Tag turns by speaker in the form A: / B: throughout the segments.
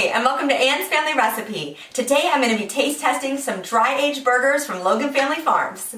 A: Hi, and welcome to Anne's Family Recipe. Today I'm going to be taste testing some dry-aged burgers from Logan Family Farms.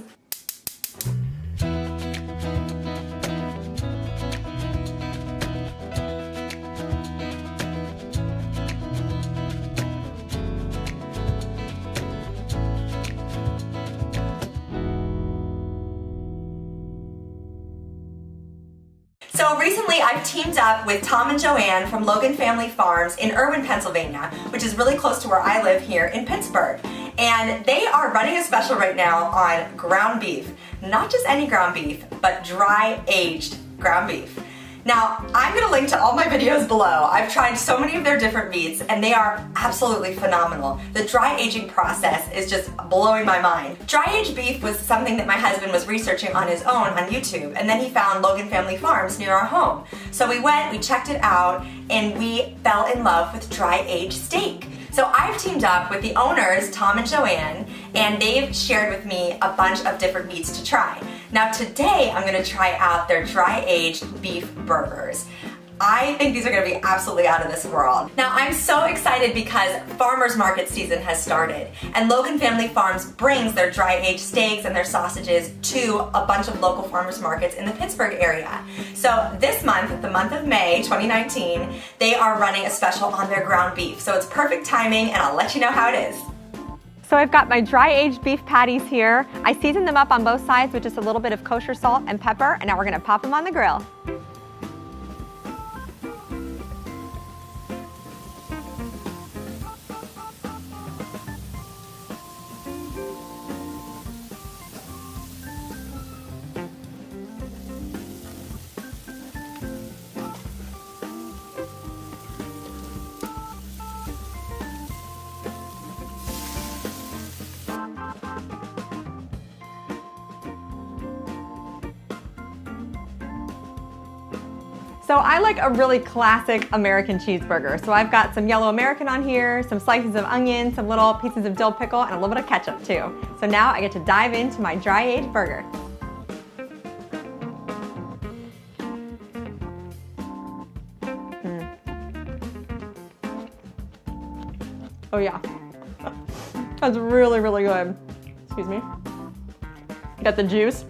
A: So recently I've teamed up with Tom and Joanne from Logan Family Farms in Irwin, Pennsylvania, which is really close to where I live here in Pittsburgh. And they are running a special right now on ground beef. Not just any ground beef, but dry-aged ground beef. Now, I'm going to link to all my videos below. I've tried so many of their different meats and they are absolutely phenomenal. The dry aging process is just blowing my mind. Dry-aged beef was something that my husband was researching on his own on YouTube, and then he found Logan Family Farms near our home. So we went, we checked it out, and we fell in love with dry-aged steak. So I've teamed up with the owners, Tom and Joanne, and they've shared with me a bunch of different meats to try. Now today I'm going to try out their dry-aged beef burgers. I think these are going to be absolutely out of this world. Now I'm so excited because farmers market season has started, and Logan Family Farms brings their dry-aged steaks and their sausages to a bunch of local farmers markets in the Pittsburgh area. So this month, the month of May 2019, they are running a special on their ground beef. So it's perfect timing, and I'll let you know how it is. So I've got my dry-aged beef patties here. I seasoned them up on both sides with just a little bit of kosher salt and pepper, and now we're going to pop them on the grill. So I like a really classic American cheeseburger. So I've got some yellow American on here, some slices of onion, some little pieces of dill pickle, and a little bit of ketchup too. So now I get to dive into my dry-aged burger. Oh yeah, that's really, really good. Excuse me. Got the juice,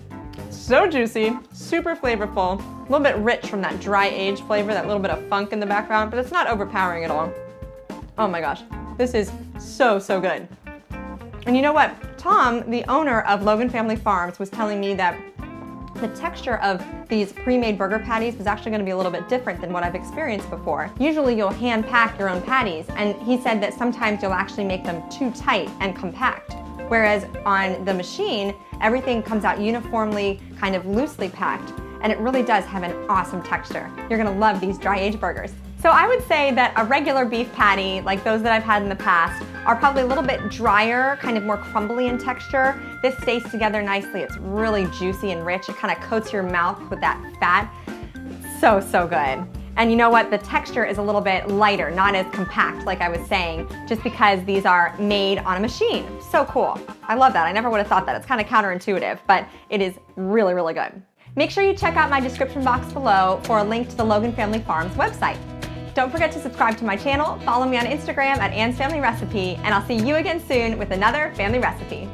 A: so juicy, super flavorful, a little bit rich from that dry-aged flavor, that little bit of funk in the background, but it's not overpowering at all. Oh my gosh, this is so, so good. And you know what? Tom, the owner of Logan Family Farms, was telling me that the texture of these pre-made burger patties was actually going to be a little bit different than what I've experienced before. Usually you'll hand pack your own patties, and he said that sometimes you'll actually make them too tight and compact. Whereas on the machine, everything comes out uniformly, kind of loosely packed, and it really does have an awesome texture. You're gonna love these dry-aged burgers. So I would say that a regular beef patty, like those that I've had in the past, are probably a little bit drier, kind of more crumbly in texture. This stays together nicely. It's really juicy and rich. It kind of coats your mouth with that fat. So, so good. And you know what? The texture is a little bit lighter, not as compact like I was saying, just because these are made on a machine. So cool. I love that. I never would have thought that. It's kind of counterintuitive, but it is really, really good. Make sure you check out my description box below for a link to the Logan Family Farms website. Don't forget to subscribe to my channel, follow me on Instagram at Anne's Family Recipe, and I'll see you again soon with another family recipe.